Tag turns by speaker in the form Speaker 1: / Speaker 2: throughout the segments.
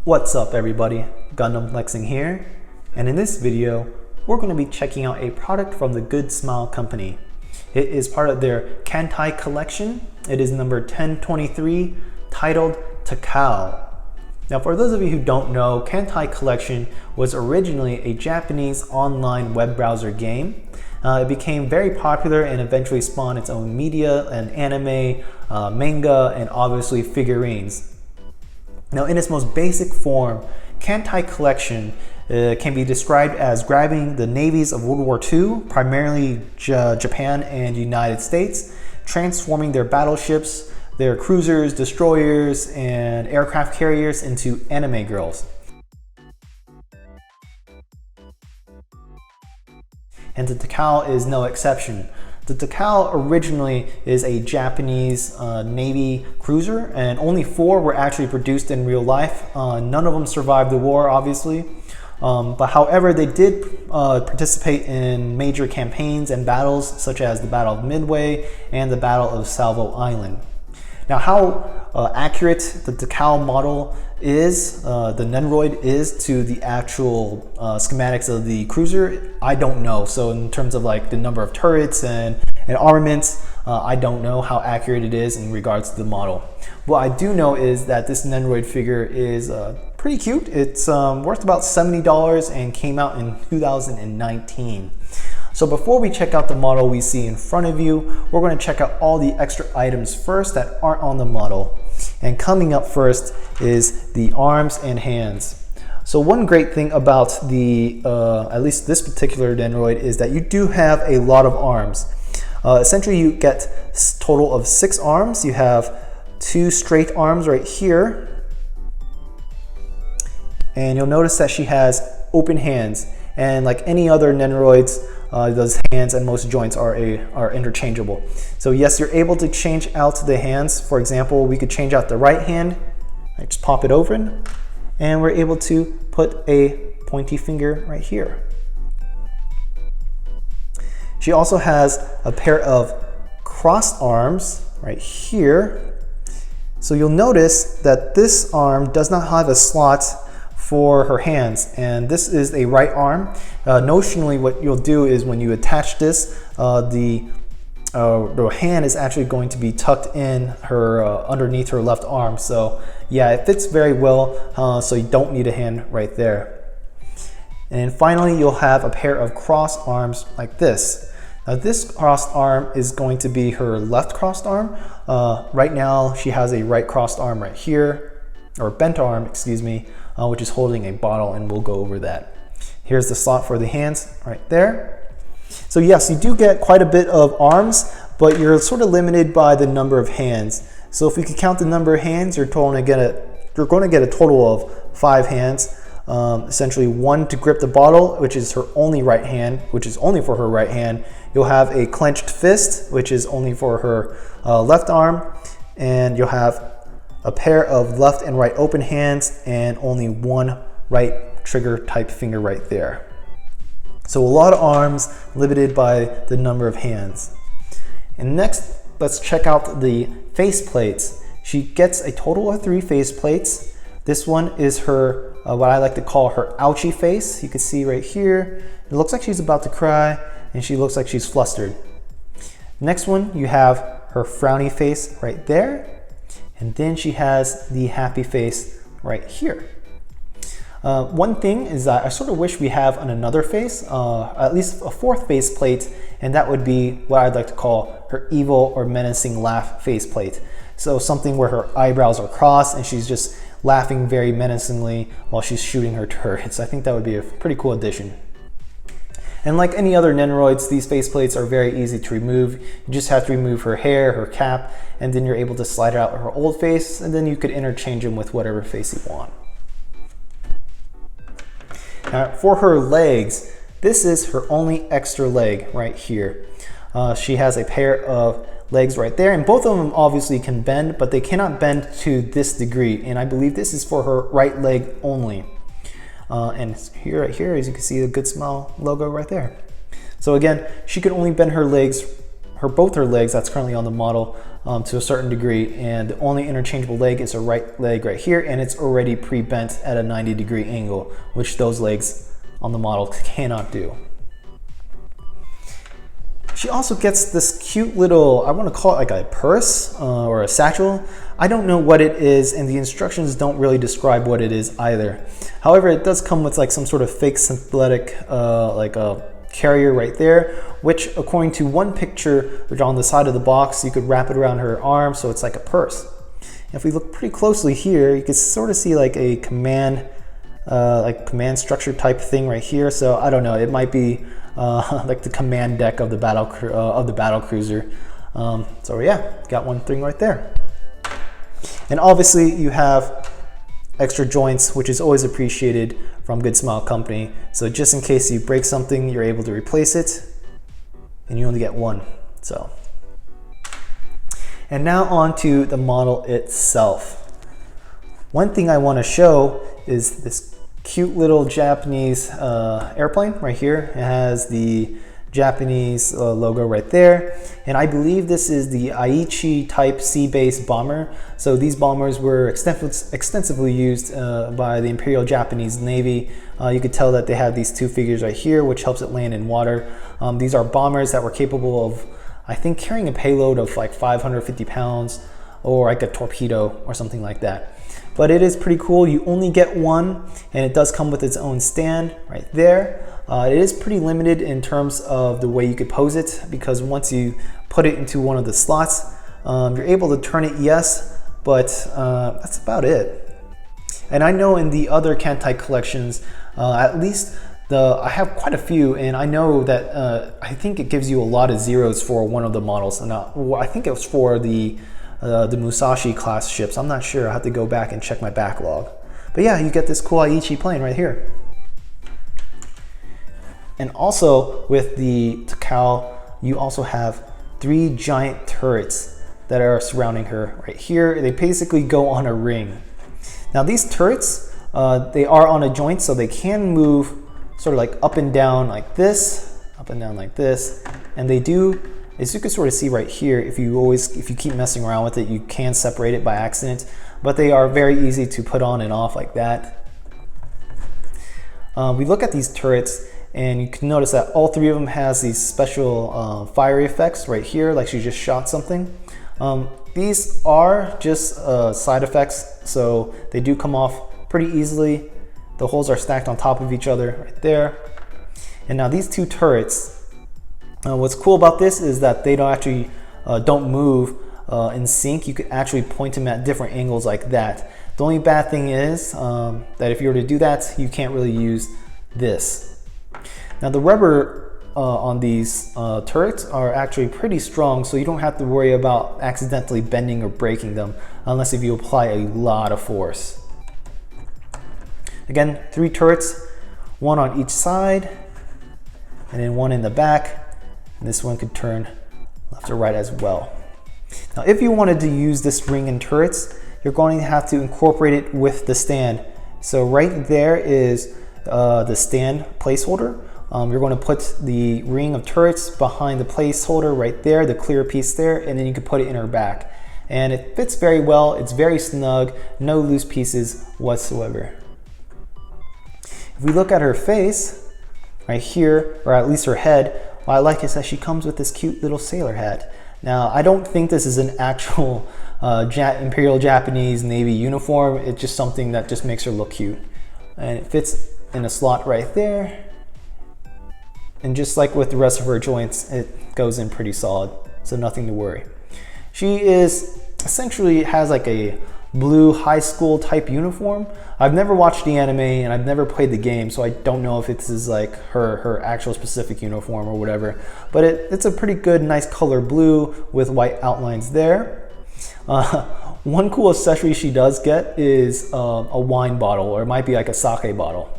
Speaker 1: What's up everybody, Gundam Flexing here, and in this video we're going to be checking out a product from the Good Smile company. It is part of their Kantai Collection. It is number 1023, titled Takao. Now for those of you who don't know, Kantai Collection was originally a Japanese online web browser game. It became very popular and eventually spawned its own media and anime, manga, and obviously figurines. Now in its most basic form, Kantai Collection can be described as grabbing the navies of World War II, primarily Japan and United States, transforming their battleships, their cruisers, destroyers, and aircraft carriers into anime girls. And the Takao is no exception. The Takao originally is a Japanese Navy cruiser, and only 4 were actually produced in real life. None of them survived the war, obviously. But however, they did participate in major campaigns and battles, such as the Battle of Midway and the Battle of Salvo Island. Now, how accurate the Takao model is, the Nendoroid is to the actual schematics of the cruiser, I don't know. So in terms of like the number of turrets and armaments, I don't know how accurate it is in regards to the model. What I do know is that this Nendoroid figure is pretty cute. It's worth about $70 and came out in 2019. So before we check out the model we see in front of you, we're going to check out all the extra items first that aren't on the model. And coming up first is the arms and hands. So one great thing about the, at least this particular Nendoroid, is that you do have a lot of arms. Essentially you get a total of 6 arms. You have 2 straight arms right here. And you'll notice that she has open hands. And like any other Nendoroids, those hands and most joints are interchangeable. So yes, you're able to change out the hands. For example, we could change out the right hand. I just pop it open, and we're able to put a pointy finger right here. She also has a pair of crossed arms right here. So you'll notice that this arm does not have a slot for her hands, and this is a right arm. Notionally, what you'll do is when you attach this, the hand is actually going to be tucked in her underneath her left arm. So yeah, it fits very well, so you don't need a hand right there. And finally, you'll have a pair of crossed arms like this. Now this crossed arm is going to be her left crossed arm. Right now she has a right crossed arm right here, or bent arm, excuse me, which is holding a bottle, and we'll go over that. Here's the slot for the hands right there. So yes, you do get quite a bit of arms, but you're sort of limited by the number of hands. So if we could count the number of hands, you're going to get a total of 5 hands. Essentially 1 to grip the bottle, which is her only right hand, which is only for her right hand. You'll have a clenched fist, which is only for her left arm, and you'll have a pair of left and right open hands, and only 1 right trigger type finger right there. So a lot of arms, limited by the number of hands. And next, let's check out the faceplates. She gets a total of 3 faceplates. This one is her, what I like to call her ouchie face. You can see right here, it looks like she's about to cry, and she looks like she's flustered. Next one, you have her frowny face right there. And then she has the happy face right here. One thing is that I sort of wish we have on another face, at least a 4th faceplate, and that would be what I'd like to call her evil or menacing laugh faceplate. So something where her eyebrows are crossed and she's just laughing very menacingly while she's shooting her turrets. I think that would be a pretty cool addition. And like any other Nendoroids, these faceplates are very easy to remove. You just have to remove her hair, her cap, and then you're able to slide out her old face, and then you could interchange them with whatever face you want. Now for her legs, this is her only extra leg right here. She has a pair of legs right there, and both of them obviously can bend, but they cannot bend to this degree, and I believe this is for her right leg only. And here, right here, as you can see, the Good Smile logo right there. So again, she can only bend her legs both her legs that's currently on the model to a certain degree, and the only interchangeable leg is her right leg right here, and it's already pre-bent at a 90-degree angle, which those legs on the model cannot do. She also gets this cute little, I want to call it like a purse or a satchel. I don't know what it is, and the instructions don't really describe what it is either. However, it does come with like some sort of fake synthetic like a carrier right there, which according to one picture which on the side of the box, you could wrap it around her arm so it's like a purse. And if we look pretty closely here, you can sort of see like a command structure type thing right here. So I don't know, it might be like the command deck of the battle cruiser. So yeah, got one thing right there. And obviously you have extra joints, which is always appreciated from Good Smile Company. So just in case you break something, you're able to replace it, and you only get one. So, and now on to the model itself. One thing I want to show is this cute little Japanese airplane right here. It has the Japanese logo right there, and I believe this is the Aichi type sea-based bomber. So these bombers were extensively used by the Imperial Japanese Navy. You could tell that they have these two figures right here, which helps it land in water. These are bombers that were capable of, I think, carrying a payload of like 550 pounds or like a torpedo or something like that. But it is pretty cool. You only get one, and it does come with its own stand right there. It is pretty limited in terms of the way you could pose it, because once you put it into one of the slots, you're able to turn it, yes, but that's about it. And I know in the other Kantai collections, at least I have quite a few, and I know that I think it gives you a lot of zeros for one of the models. And I think it was for the Musashi class ships. I'm not sure. I have to go back and check my backlog. But yeah, you get this cool Aichi plane right here. And also with the Takao, you also have 3 giant turrets that are surrounding her right here. They basically go on a ring. Now these turrets, they are on a joint, so they can move sort of like up and down like this, up and down like this. And they do, as you can sort of see right here, if you keep messing around with it, you can separate it by accident, but they are very easy to put on and off like that. We look at these turrets, and you can notice that all 3 of them has these special fiery effects right here, like she just shot something. These are just side effects, so they do come off pretty easily. The holes are stacked on top of each other right there. And now these 2 turrets, what's cool about this is that they don't move in sync. You could actually point them at different angles like that. The only bad thing is that if you were to do that, you can't really use this. Now the rubber on these turrets are actually pretty strong, so you don't have to worry about accidentally bending or breaking them unless if you apply a lot of force. Again, 3 turrets, 1 on each side, and then 1 in the back. And this one could turn left or right as well. Now if you wanted to use this ring in turrets, you're going to have to incorporate it with the stand. So right there is the stand placeholder. You're going to put the ring of turrets behind the placeholder right there, the clear piece there, and then you can put it in her back. And it fits very well, it's very snug, no loose pieces whatsoever. If we look at her face, right here, or at least her head, what I like is that she comes with this cute little sailor hat. Now, I don't think this is an actual Imperial Japanese Navy uniform, it's just something that just makes her look cute. And it fits in a slot right there. And just like with the rest of her joints, it goes in pretty solid, so nothing to worry. She is essentially has like a blue high school type uniform. I've never watched the anime and I've never played the game, so I don't know if this is like her actual specific uniform or whatever. But it's a pretty good, nice color blue with white outlines there. One cool accessory she does get is a wine bottle, or it might be like a sake bottle.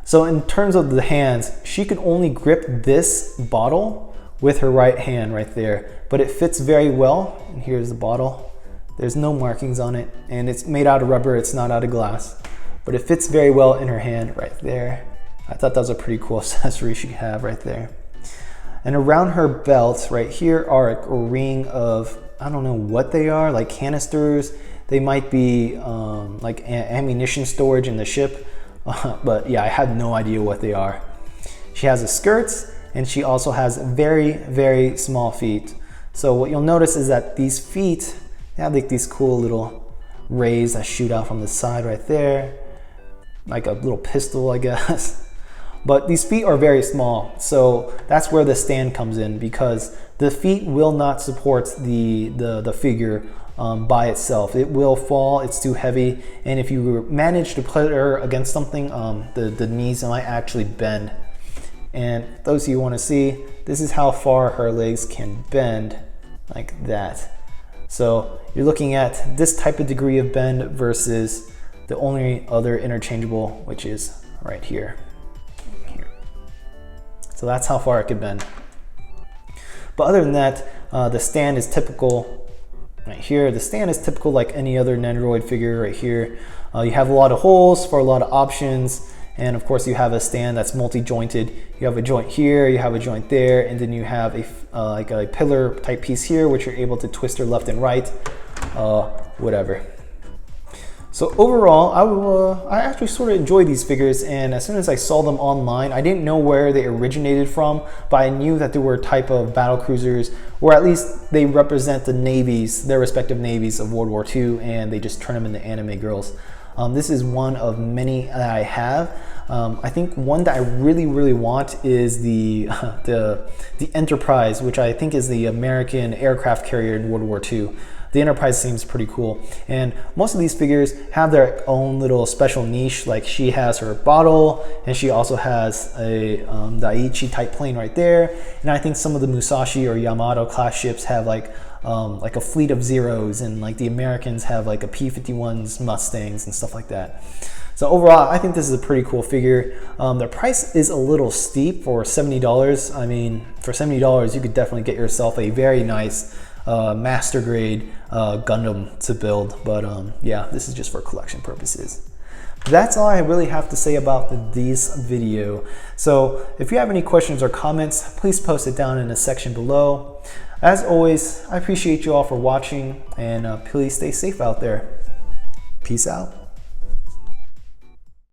Speaker 1: So in terms of the hands, she can only grip this bottle with her right hand right there, but it fits very well. And here's the bottle. There's no markings on it, and it's made out of rubber, it's not out of glass, but it fits very well in her hand right there. I thought that was a pretty cool accessory she have right there. And around her belt right here are a ring of, I don't know what they are, like canisters. They might be like ammunition storage in the ship. But yeah, I have no idea what they are. She has a skirt, and she also has very, very small feet. So what you'll notice is that these feet, they have like these cool little rays that shoot out from the side right there. Like a little pistol, I guess. But these feet are very small. So that's where the stand comes in, because the feet will not support the figure by itself. It will fall, it's too heavy. And if you manage to put her against something, the knees might actually bend. And those of you who want to see, this is how far her legs can bend, like that. So you're looking at this type of degree of bend versus the only other interchangeable, which is right here. So that's how far it could bend. But other than that, the stand is typical right here. The stand is typical like any other Nendoroid figure right here. You have a lot of holes for a lot of options. And of course you have a stand that's multi-jointed. You have a joint here, you have a joint there, and then you have a like a pillar type piece here, which you're able to twist her left and right, whatever. So overall, I actually sort of enjoy these figures, and as soon as I saw them online, I didn't know where they originated from, but I knew that they were a type of battle cruisers, or at least they represent the navies, their respective navies of World War II, and they just turn them into anime girls. This is one of many that I have. I think one that I really want is the Enterprise, which I think is the American aircraft carrier in World War II. The Enterprise seems pretty cool, and most of these figures have their own little special niche. Like she has her bottle, and she also has a the Aichi type plane right there. And I think some of the Musashi or Yamato class ships have like a fleet of Zeros, and like the Americans have like a P-51s, Mustangs, and stuff like that. So overall, I think this is a pretty cool figure. The price is a little steep for $70. I mean, for $70, you could definitely get yourself a very nice master grade Gundam to build. But yeah, this is just for collection purposes. That's all I really have to say about this video. So if you have any questions or comments, please post it down in the section below. As always, I appreciate you all for watching, and please stay safe out there. Peace out.